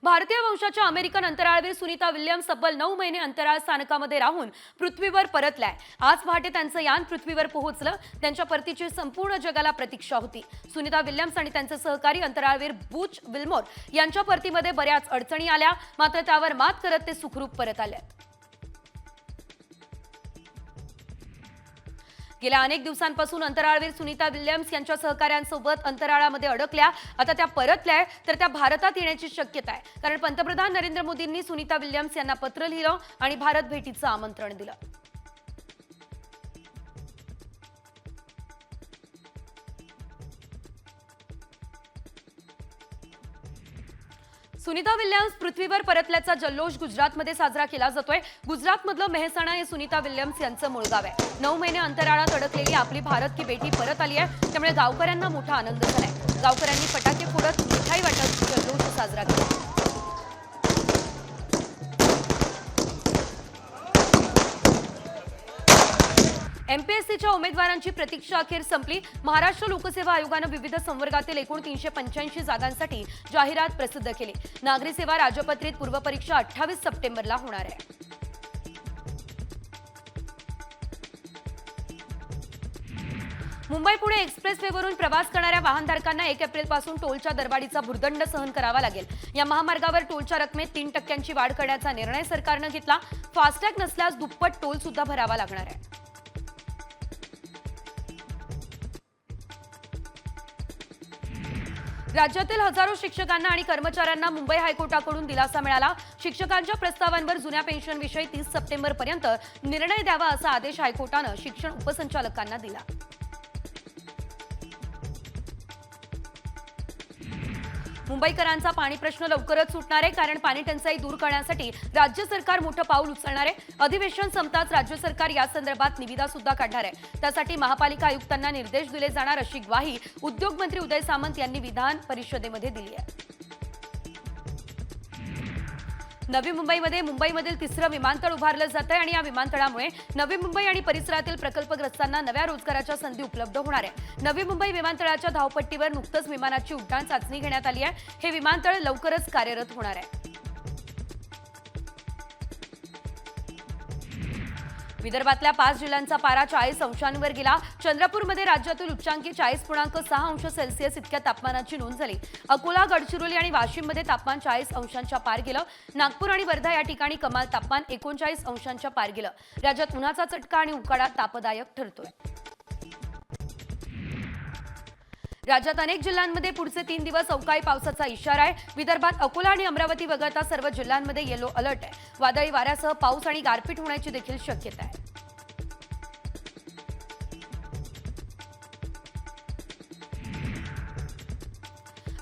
भारतीय वंशाच्या American अंतराळवीर Sunita Williams तब्बल 9 महिने अंतराळ स्थानकामध्ये राहून पृथ्वीवर परतल्या। आज पहाटे त्यांचं यान पृथ्वीवर पोहोचलं। त्यांच्या परतीची संपूर्ण जगाला प्रतीक्षा होती। सुनीता विल्यम्स आणि त्यांचे सहकारी अंतराळवीर बुच विल्मोर यांच्या परतीमध्ये बऱ्याच अडचणी आल्या, मात्र त्यावर मात करत ते सुखरूप परत आले। गेल्या अनेक दिवसांपासून अंतराळवीर सुनीता विल्यम्स यांच्या सहकाऱ्यांसोबत अंतराळामध्ये अडकल्या। आता त्या परतल्या तर त्या भारतात येण्याची शक्यता आहे, कारण पंतप्रधान नरेंद्र मोदींनी सुनीता विल्यम्स यांना पत्र लिहिलं आणि भारत भेटीचं आमंत्रण दिलं। सुनीता विल्यम्स पृथ्वीवर परतल्याचा जल्लोष गुजरातमध्ये साजरा केला जातोय। गुजरातमधलं मेहसाणा हे सुनीता विल्यम्स यांचं मूळ गाव आहे। 9 महिने अंतराळात अडकलेली आपली भारत की बेटी परत आली आहे, त्यामुळे गावकऱ्यांना मोठा आनंद झालाय। गावकऱ्यांनी फटाके फोडत मिठाई वाटत जल्लोष साजरा केला। एमपीएससीच्या उमेदवारांची प्रतीक्षा अखेर संपली। महाराष्ट्र लोकसेवा आयोगानं विविध संवर्गातील एकूण 385 जागांसाठी जाहिरात प्रसिद्ध केली। नागरी सेवा राजपत्रित पूर्वपरीक्षा 28 सप्टेंबरला होणार आहे। मुंबई पुणे एक्सप्रेसवेवरून प्रवास करणाऱ्या वाहनधारकांना 1 एप्रिलपासून टोलच्या दरवाढीचा भुर्दंड सहन करावा लागेल। या महामार्गावर टोलच्या रकमेत 3% वाढ करण्याचा निर्णय सरकारनं घेतला। फास्टॅग नसल्यास दुप्पट टोल सुद्धा भरावा लागणार आहे। राज्यातील हजारो शिक्षकांना आणि कर्मचाऱ्यांना मुंबई हायकोर्टाकडून दिलासा मिळाला। शिक्षकांच्या प्रस्तावांवर जुन्या पेन्शनविषयी 30 सप्टेंबरपर्यंत निर्णय द्यावा असा आदेश हायकोर्टानं शिक्षण उपसंचालकांना दिला। मुंबईकरांचा पाणी प्रश्न लवकरच सुटणार आहे, कारण पाणी टंचाई दूर करण्यासाठी राज्य सरकार मोठं पाऊल उचलणार आहे। अधिवेशन संपताच राज्य सरकार या संदर्भात निविदा सुद्धा काढणार आहे। त्यासाठी महापालिका आयुक्तांना निर्देश दिले जाणार अशी ग्वाही उद्योग मंत्री उदय सामंत यांनी विधान परिषदेमध्ये दिली आहे। नवी मुंबईमध्ये मुंबईमधील तिसरं विमानतळ उभारलं जात आहे आणि या विमानतळामुळे नवी मुंबई आणि परिसरातील प्रकल्पग्रस्तांना नव्या रोजगाराच्या संधी उपलब्ध होणार आहे। नवी मुंबई विमानतळाच्या धावपट्टीवर नुकतंच विमानाची उड्डाण चाचणी घेण्यात आली आहे। हे विमानतळ लवकरच कार्यरत होणार आहे। विदर्भातल्या 5 जिल्ह्यांचा पारा 40 अंशांवर गेला। चंद्रपूरमध्ये राज्यातील उच्चांकी 40.6 अंश सेल्सिअस इतक्या तापमानाची नोंद झाली। अकोला, गडचिरोली आणि वाशिममध्ये तापमान 40 अंशांच्या पार गेलं। नागपूर आणि वर्धा या ठिकाणी कमाल तापमान 39 अंशांच्या पार गेलं। राज्यात उन्हाचा चटका आणि उकाडा तापदायक ठरतोय। राज्यात अनेक जिल्ह्यांमध्ये पुढचे 3 दिवस अवकाळी पावसाचा इशारा आहे। विदर्भात अकोला आणि अमरावती वगळता सर्व जिल्ह्यांमध्ये येलो अलर्ट आहे। वादळी वाऱ्यासह पाऊस आणि गारपीट होण्याची देखील शक्यता आहे।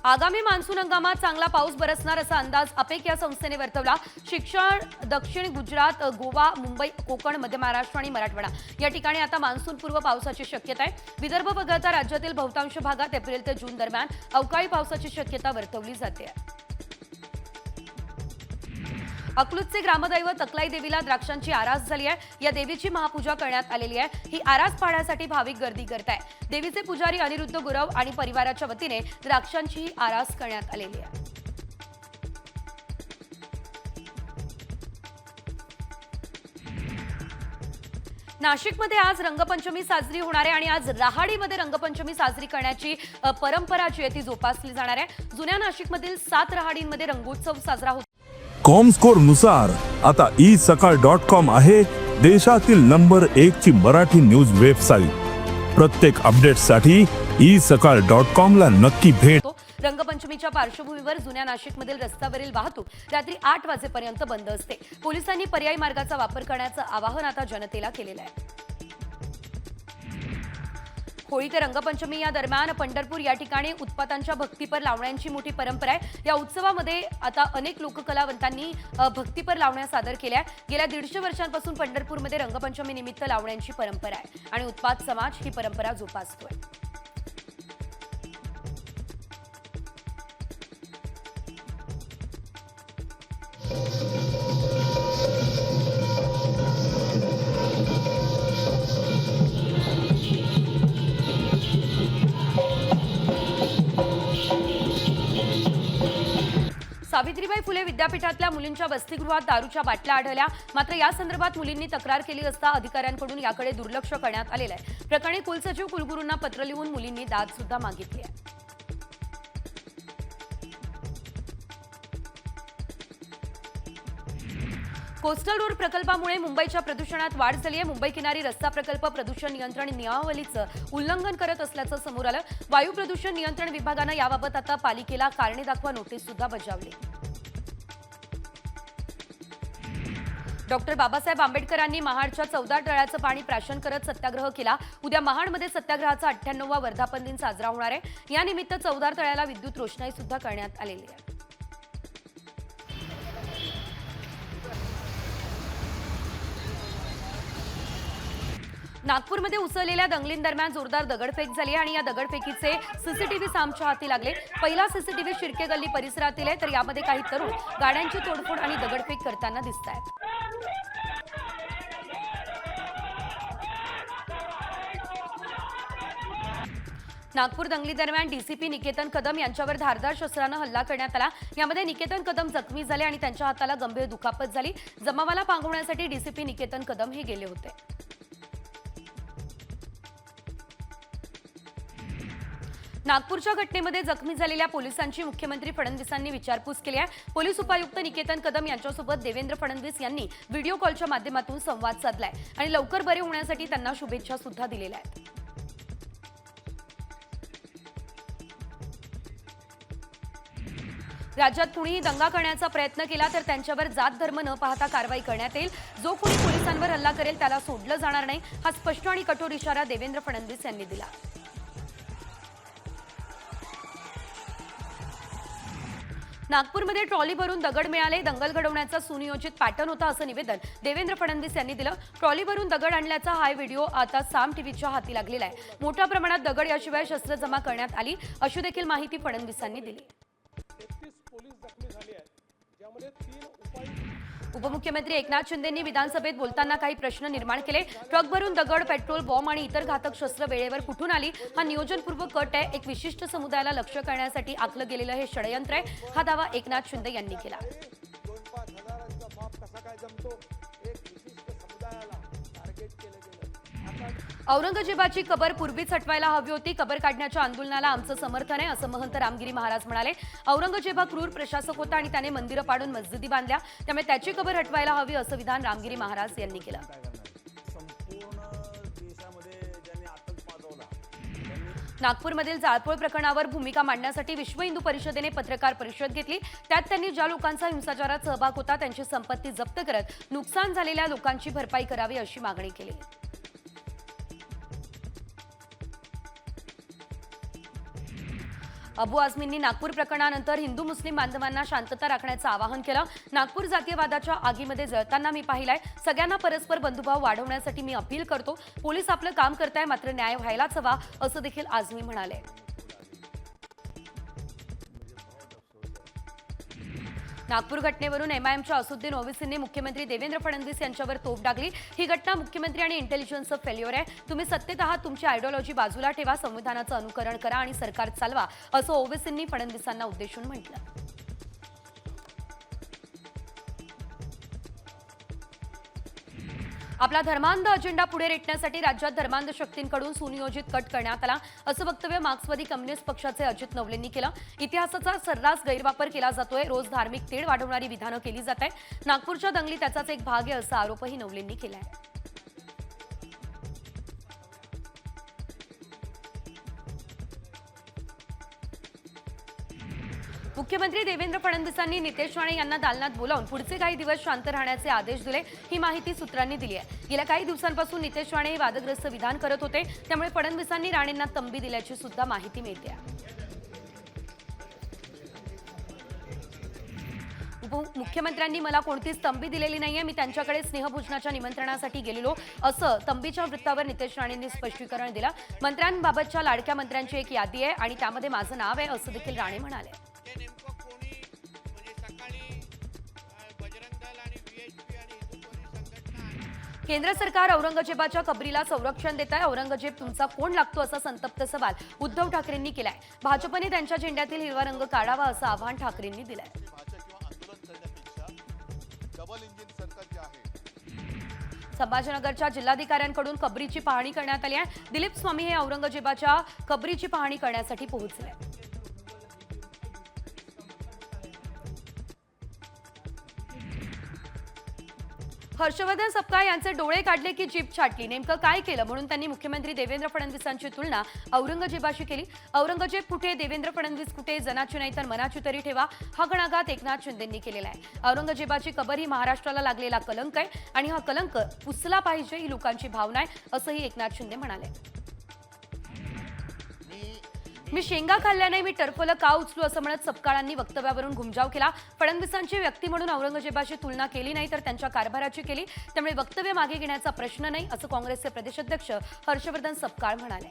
आगामी मान्सून हंगामात चांगला पाऊस बरसणार असा अंदाज अपेक या संस्थेने वर्तवला। शिक्षण दक्षिण गुजरात, गोवा, मुंबई, कोकण, मध्य महाराष्ट्र आणि मराठवाडा या ठिकाणी आता मान्सूनपूर्व पावसाची शक्यता आहे। विदर्भ वगळता राज्यातील बहुतांश भागात एप्रिल ते जून दरम्यान अवकाळी पावसाची शक्यता वर्तवली जाते। अकलूजचे ग्रामदैवत अकलाई देवीला द्राक्षांची आरास झाली आहे। या देवीची महापूजा करण्यात आलेली आहे। ही आरास पाहण्यासाठी भाविक गर्दी करत आहेत। देवीचे पुजारी अनिरुद्ध गुरव आणि परिवाराच्या वतीने द्राक्षांची आरास करण्यात आलेली आहे। नाशिकमध्ये आज रंगपंचमी साजरी होणार आहे आणि आज रहाडीमध्ये रंगपंचमी साजरी करण्याची परंपरा जी आहे ती जोपासली जाणार आहे। जुन्या नाशिकमधील 7 रहाडींमध्ये रंगोत्सव साजरा होतो। कॉमस्कोर नुसार आता isakal.com आहे देशातील नंबर 1 ची मराठी न्यूज वेबसाईट। प्रत्येक अपडेटसाठी isakal.com ला नक्की भेट। रंगपंचमीच्या पार्श्वभूमीवर जुन्या नाशिकमधील रस्त्यावरील वाहतूक रात्री 8 वाजेपर्यंत बंद असते। पोलिसांनी पर्यायी मार्गाचा वापर करण्याचं आवाहन आता जनतेला केलेलं आहे। होळी ते रंगपंचमी या दरम्यान पंढरपूर या ठिकाणी उत्पातांच्या भक्तीपर लावण्यांची मोठी परंपरा आहे। या उत्सवामध्ये आता अनेक लोककलावंतांनी भक्तीपर लावण्या सादर केल्या। गेल्या 150 वर्षांपासून पंढरपूरमध्ये रंगपंचमी निमित्त लावण्यांची परंपरा आहे आणि उत्पात समाज ही परंपरा जोपासतोय। सावित्रीबाई फुले विद्यापीठातल्या मुलींच्या वसतिगृहात दारूच्या बाटल्या आढळल्या. मात्र या संदर्भात मुलींनी तक्रार केली असता अधिकाऱ्यांकडून याकडे दुर्लक्ष करण्यात आलेलं आहे. प्रकरणी कुलसचिव कुलगुरूंना पत्र लिहून मुलींनी दाद सुद्धा मागितली आहे. कोस्टल रोड प्रकल्पामुळे मुंबईच्या प्रदूषणात वाढ झाली आहे. मुंबई किनारी रस्ता प्रकल्प प्रदूषण नियंत्रण नियमावलीचं उल्लंघन करत असल्याचं समोर आलं. वायू प्रदूषण नियंत्रण विभागानं याबाबत आता पालिकेला कारणे दाखवा नोटीस सुद्धा बजावली. डॉक्टर बाबासाहेब आंबेडकरांनी महाडच्या 14 तळ्याचं पाणी प्राशन करत सत्याग्रह केला. उद्या महाडमध्ये सत्याग्रहाचा 98वा वर्धापन दिन साजरा होणार आहे. या निमित्त 14 तळ्याला विद्युत रोषणाई सुद्धा करण्यात आलेली आहे. नागपूरमध्ये उसळलेल्या दंगलींदरम्यान जोरदार दगडफेक झाली आणि या दगडफेकीचे सीसीटीव्ही आमच्या हाती लागले. पहिला सीसीटीव्ही शिर्के गल्ली परिसरातील आहे, तर यामध्ये काही तरुण गाड्यांची तोडफोड आणि दगडफेक करताना दिसत आहेत. नागपूर दंगलीदरम्यान डीसीपी निकेतन कदम यांच्यावर धारदार शस्त्रानं हल्ला करण्यात आला. यामध्ये निकेतन कदम जखमी झाले आणि त्यांच्या हाताला गंभीर दुखापत झाली. जमावाला पांगवण्यासाठी डीसीपी निकेतन कदम हे गेले होते. नागपूरच्या घटनेमध्ये जखमी झालेल्या पोलिसांची मुख्यमंत्री फडणवीसांनी विचारपूस केली आहे. पोलीस उपायुक्त निकेतन कदम यांच्यासोबत देवेंद्र फडणवीस यांनी व्हिडिओ कॉलच्या माध्यमातून संवाद साधलाय आणि लवकर बरे होण्यासाठी त्यांना शुभेच्छा सुद्धा दिलेल्या आहेत. राज्यात कुणीही दंगा करण्याचा प्रयत्न केला तर त्यांच्यावर जात धर्म न पाहता कारवाई करण्यात येईल. जो कोणी पोलिसांवर हल्ला करेल त्याला सोडलं जाणार नाही, हा स्पष्ट आणि कठोर इशारा देवेंद्र फडणवीस यांनी दिला. नागपूरमध्ये ट्रॉली भरून दगड मिळाले. दंगल घडवण्याचा सुनियोजित पॅटर्न होता असं निवेदन देवेंद्र फडणवीस यांनी दिलं. ट्रॉली भरून दगड आणल्याचा हा व्हिडिओ आता साम टीव्हीच्या हाती लागलेला आहे. मोठ्या प्रमाणात दगड याशिवाय शस्त्र जमा करण्यात आली अशी देखील माहिती फडणवीसांनी दिली. उपमुख्यमंत्री एकनाथ शिंदेंनी विधानसभेत बोलताना काही प्रश्न निर्माण केले. ट्रक भरून दगड, पेट्रोल, बॉम्ब आणि इतर घातक शस्त्र वेळेवर कुठून आली? हा नियोजनपूर्वक कट आहे. एक विशिष्ट समुदायाला लक्ष्य करण्यासाठी आखलं गेलेलं हे षडयंत्र आहे, हा दावा एकनाथ शिंदे यांनी केला. औरंगजेबाची कबर पूर्वीच हटवायला हवी होती. कबर काढण्याच्या आंदोलनाला आमचं समर्थन आहे असं महंत रामगिरी महाराज म्हणाले. औरंगजेब हा क्रूर प्रशासक होता आणि त्याने मंदिरं पाडून मस्जिदी बांधल्या, त्यामुळे त्याची कबर हटवायला हवी असं विधान रामगिरी महाराज यांनी केलं. नागपूरमधील जाळपोळ प्रकरणावर भूमिका मांडण्यासाठी विश्व हिंदू परिषदेने पत्रकार परिषद घेतली. त्यात त्यांनी ज्या लोकांचा हिंसाचारात सहभाग होता त्यांची संपत्ती जप्त करत नुकसान झालेल्या लोकांची भरपाई करावी अशी मागणी केली. अबू आझमींनी नागपूर प्रकरणानंतर हिंदू मुस्लिम बांधवांना शांतता राखण्याचं आवाहन केलं. नागपूर जातीयवादाच्या आगीमध्ये जळताना मी पाहिलाय. सगळ्यांना परस्पर बंधुभाव वाढवण्यासाठी मी अपील करतो. पोलीस आपलं काम करताय, मात्र न्याय व्हायलाच हवा असं देखील आझमी म्हणाले. नागपूर घटनेवरून एमआयएमच्या असुद्दीन ओवैसींनी मुख्यमंत्री देवेंद्र फडणवीस यांच्यावर तोफ डागली. ही घटना मुख्यमंत्री आणि इंटेलिजन्सचं फेल्युअर आहे. तुम्ही सत्तेत आहात, तुमची आयडिओलॉजी बाजूला ठेवा, संविधानाचं अनुकरण करा आणि सरकार चालवा असं ओवैसींनी फडणवीसांना उद्देशून म्हटलं. आपला धर्मांध अजेंडा पुढे रेटण्यासाठी राज्यात धर्मांध शक्तींकडून सुनियोजित कट करण्यात आला असं वक्तव्य मार्क्सवादी कम्युनिस्ट पक्षाचे अजित नवलेंनी केलं. इतिहासाचा सर्रास गैरवापर केला जातोय. रोज धार्मिक तेढ वाढवणारी विधानं केली जात आहे. नागपूरच्या दंगली त्याचाच एक भाग आहे असा आरोपही नवलेंनी केला आहे. मुख्यमंत्री देवेंद्र फडणवीसांनी नितेश राणे यांना दालनात बोलावून पुढचे काही दिवस शांत राहण्याचे आदेश दिले. ही माहिती सूत्रांनी दिली आहे. गेल्या काही दिवसांपासून नितेश राणे हे वादग्रस्त विधान करत होते, त्यामुळे फडणवीसांनी राणेंना तंबी दिल्याची सुद्धा माहिती मिळते. उपमुख्यमंत्र्यांनी मला कोणतीच तंबी दिलेली नाहीये. मी त्यांच्याकडे स्नेहभोजनाच्या निमंत्रणासाठी गेलेलो असं तंबीच्या वृत्तावर नितेश राणेंनी स्पष्टीकरण दिलं. मंत्र्यांबाबतच्या लाडक्या मंत्र्यांची एक यादी आहे आणि त्यामध्ये माझं नाव आहे असं देखील राणे म्हणाले. केंद्र सरकार औरंगजेबाच्या कबरीला संरक्षण देत आहे. औरंगजेब तुमचा कोण लागतो असा संतप्त सवाल उद्धव ठाकरेंनी केलाय. भाजपने त्यांच्या झेंड्यातील हिरवा रंग काढावा असं आवाहन ठाकरेंनी दिलंय. डबल इंजिन सरकार जे आहे संभाजीनगरच्या जिल्हाधिकाऱ्यांकडून कबरीची पाहणी करण्यात आली आहे. दिलीप स्वामी हे औरंगजेबाच्या कबरीची पाहणी करण्यासाठी पोहोचले. हर्षवर्धन सपकाळ यांचे डोळे काढले की जीभ छाटली. नेमकं काय केलं म्हणून त्यांनी मुख्यमंत्री देवेंद्र फडणवीसांची तुलना औरंगजेबाशी केली. औरंगजेब कुठे, देवेंद्र फडणवीस कुठे, जनाची नाही तर मनाची तरी ठेवा, हा घणाघात एकनाथ शिंदेंनी केलेला आहे. औरंगजेबाची कबर ही महाराष्ट्राला लागलेला कलंक आहे आणि हा कलंक पुसला पाहिजे ही लोकांची भावना आहे, असंही एकनाथ शिंदे म्हणाले. मी शेंगा खाल्ल्या नाही, मी टरफलं का उचलू असं म्हणत सपकाळांनी वक्तव्यावरून घुमजाव केला. फडणवीसांची व्यक्ती म्हणून औरंगजेबाशी तुलना केली नाही तर त्यांच्या कारभाराची केली, त्यामुळे वक्तव्य मागे घेण्याचा प्रश्न नाही असं काँग्रेसचे प्रदेशाध्यक्ष हर्षवर्धन सपकाळ म्हणाले.